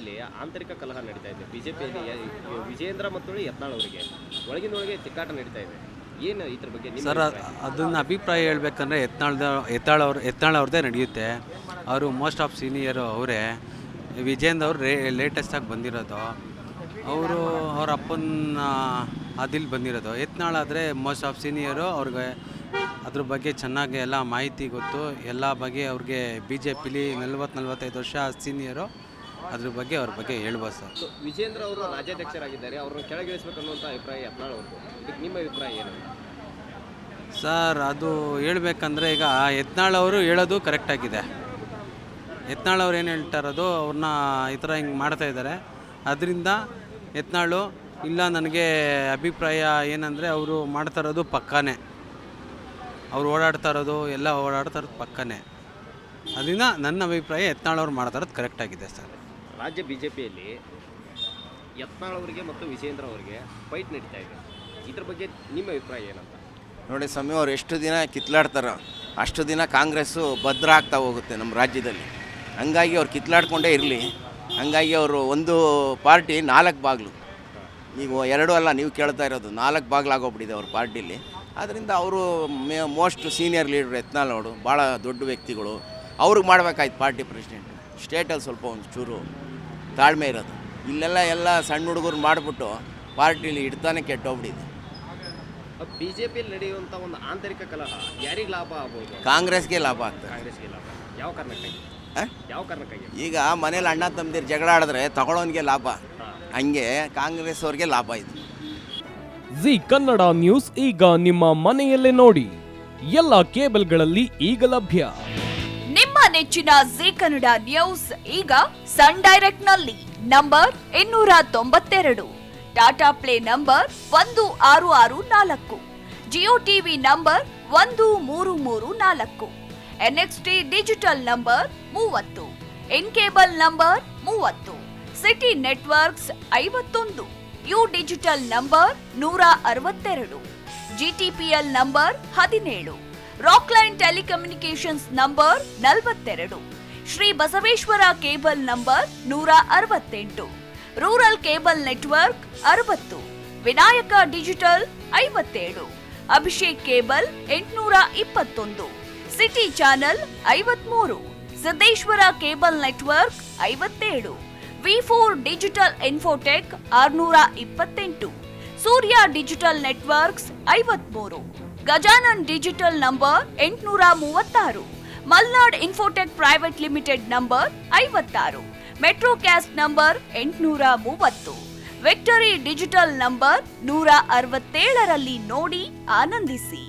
ಬಿಜೆಪಿಯಲ್ಲಿ ಆಂತರಿಕ ಕಲಹ ನಡೀತಾ ಇದೆ. ಬಿಜೆಪಿಯಲ್ಲಿ ವಿಜೇಂದ್ರ ಮತ್ತು ಯತ್ನಾಳ್ ಅವರಿಗೆ ಒಳಗಿನೊಳಗೆ ತಿಕ್ಕಾಟ ನಡೀತಾ ಇದೆ. ಏನು ಇದ್ರ ಬಗ್ಗೆ ಸರ್ ಅದನ್ನ ಅಭಿಪ್ರಾಯ ಹೇಳ್ಬೇಕಂದ್ರೆ ಯತ್ನಾಳ್ ಅವ್ರದ್ದೇ ನಡೆಯುತ್ತೆ. ಅವರು ಮೋಸ್ಟ್ ಆಫ್ ಸೀನಿಯರು ಅವರೇ. ವಿಜೇಂದ್ರ ಅವರು ಲೇಟೆಸ್ಟಾಗಿ ಬಂದಿರೋದು. ಅವರು ಅವ್ರ ಅಪ್ಪನ ಅದಿಲ್ ಬಂದಿರೋದು. ಯತ್ನಾಳ್ ಆದರೆ ಮೋಸ್ಟ್ ಆಫ್ ಸೀನಿಯರು. ಅವ್ರಿಗೆ ಅದ್ರ ಬಗ್ಗೆ ಚೆನ್ನಾಗಿ ಎಲ್ಲ ಮಾಹಿತಿ ಗೊತ್ತು. ಎಲ್ಲ ಬಗ್ಗೆ ಅವ್ರಿಗೆ ಬಿ ಜೆ ಪಿಲಿ 40-45 ವರ್ಷ ಸೀನಿಯರು. ಅದ್ರ ಬಗ್ಗೆ ಅವ್ರ ಬಗ್ಗೆ ಹೇಳ್ಬೋದು ಸರ್. ವಿಜೇಂದ್ರ ಅವರು ರಾಜ್ಯಾಧ್ಯಕ್ಷರಾಗಿದ್ದಾರೆ, ಅವ್ರನ್ನ ಕೆಳಗಿಳಿಸ್ಬೇಕನ್ನುವಂಥ ಅಭಿಪ್ರಾಯ ಯತ್ನಾಳ್ ಅವ್ರದ್ದು. ಇದಕ್ಕೆ ನಿಮ್ಮ ಅಭಿಪ್ರಾಯ ಏನು ಸರ್? ಅದು ಹೇಳ್ಬೇಕಂದ್ರೆ ಈಗ ಯತ್ನಾಳ್ ಅವರು ಹೇಳೋದು ಕರೆಕ್ಟಾಗಿದೆ. ಯತ್ನಾಳ್ ಅವ್ರು ಏನು ಹೇಳ್ತಾ ಇರೋದು, ಅವ್ರನ್ನ ಈ ಥರ ಹಿಂಗೆ ಮಾಡ್ತಾ ಇದ್ದಾರೆ. ಅದರಿಂದ ಯತ್ನಾಳು ಇಲ್ಲ, ನನಗೆ ಅಭಿಪ್ರಾಯ ಏನಂದರೆ ಅವರು ಮಾಡ್ತಾ ಇರೋದು ಪಕ್ಕನೇ, ಅವ್ರು ಓಡಾಡ್ತಾ ಇರೋದು ಎಲ್ಲ ಓಡಾಡ್ತಾ ಇರೋದು ಪಕ್ಕನೇ. ಅದರಿಂದ ನನ್ನ ಅಭಿಪ್ರಾಯ ಯತ್ನಾಳ್ ಅವ್ರು ಮಾಡ್ತಾ ಇರೋದು ಕರೆಕ್ಟಾಗಿದೆ ಸರ್. ರಾಜ್ಯ ಬಿಜೆಪಿಯಲ್ಲಿ ಯತ್ನಾಳ್ ಅವರಿಗೆ ಮತ್ತು ವಿಜೇಂದ್ರ ಅವರಿಗೆ ಫೈಟ್ ನಡೀತಾ ಇದೆ. ಇದ್ರ ಬಗ್ಗೆ ನಿಮ್ಮ ಅಭಿಪ್ರಾಯ ಏನಂತ? ನೋಡಿ ಸ್ವಾಮಿ, ಅವ್ರು ಎಷ್ಟು ದಿನ ಕಿತ್ಲಾಡ್ತಾರೋ ಅಷ್ಟು ದಿನ ಕಾಂಗ್ರೆಸ್ಸು ಭದ್ರ ಆಗ್ತಾ ಹೋಗುತ್ತೆ ನಮ್ಮ ರಾಜ್ಯದಲ್ಲಿ. ಹಂಗಾಗಿ ಅವ್ರು ಕಿತ್ಲಾಡ್ಕೊಂಡೇ ಇರಲಿ. ಹಂಗಾಗಿ ಅವರು ಒಂದು ಪಾರ್ಟಿ 4 ಬಾಗಿಲು, ಈಗ 2 ಅಲ್ಲ ನೀವು ಕೇಳ್ತಾ ಇರೋದು, 4 ಬಾಗಿಲಾಗೋಗ್ಬಿಟ್ಟಿದೆ ಅವ್ರ ಪಾರ್ಟಿಲಿ. ಆದ್ದರಿಂದ ಅವರು ಮೋಸ್ಟ್ ಸೀನಿಯರ್ ಲೀಡ್ರ್ ಯತ್ನಾಳ್ ಅವರು, ಭಾಳ ದೊಡ್ಡ ವ್ಯಕ್ತಿಗಳು. ಅವ್ರಿಗೆ ಮಾಡಬೇಕಾಯ್ತು ಪಾರ್ಟಿ ಪ್ರೆಸಿಡೆಂಟ್. ಸ್ಟೇಟಲ್ಲಿ ಸ್ವಲ್ಪ ಒಂದು ಚೂರು ತಾಳ್ಮೆ ಇರೋದು. ಇಲ್ಲೆಲ್ಲ ಎಲ್ಲ ಸಣ್ಣ ಹುಡುಗರು ಮಾಡಿಬಿಟ್ಟು ಪಾರ್ಟಿಲಿ ಇಡ್ತಾನೆ ಕೆಟ್ಟೋಗ್ಬಿಟ್ಟಿದೆ. ಬಿಜೆಪಿಯಲ್ಲಿ ನಡೆಯುವಂಥ ಒಂದು ಆಂತರಿಕ ಕಲಹ ಯಾರಿಗೆ ಲಾಭ ಆಗ್ಬೋದು? ಕಾಂಗ್ರೆಸ್ಗೆ ಲಾಭ ಆಗ್ತದೆ. ಕಾಂಗ್ರೆಸ್ಗೆ ಲಾಭ. ಯಾವ ಕಾರಣಕ್ಕಾಗಿ? ಯಾವ ಕಾರಣಕ್ಕಾಗಿ? ಈಗ ಮನೇಲಿ ಅಣ್ಣ ತಮ್ಮದಿರು ಜಗಳ ಆಡಿದ್ರೆ ತಗೊಳ್ಳೋನಿಗೆ ಲಾಭ, ಹಂಗೆ ಕಾಂಗ್ರೆಸ್ ಅವ್ರಿಗೆ ಲಾಭ ಇದೆ. ಜಿ ಕನ್ನಡ ನ್ಯೂಸ್ ಈಗ ನಿಮ್ಮ ಮನೆಯಲ್ಲೇ ನೋಡಿ. ಎಲ್ಲ ಕೇಬಲ್ಗಳಲ್ಲಿ ಈಗ ಲಭ್ಯ. ನಿಮ್ಮ ನೆಚ್ಚಿನ ಜಿ ಕನ್ನಡ ನ್ಯೂಸ್ ಈಗ ಸನ್ ಡೈರೆಕ್ಟ್ ನಲ್ಲಿ number 292, Tata play number 1664, Jio TV number 1334, NXT digital number 30, in cable number 30, city networks 51, U digital number 162, GTPL number 17, Rockline telecommunications number 42, Shri Basaveshwara cable number 168, rural cable network 60, Vinayaka digital 57, Abhishek cable 821, city channel 53, Siddeshwara cable network 57, V4 digital Infotech 628, Surya digital networks 53, Gajanan digital number 836, Malnad infotech private limited number 56, Metrocast number 830, Victory digital number 167ರಲ್ಲಿ ನೋಡಿ ಆನಂದಿಸಿ.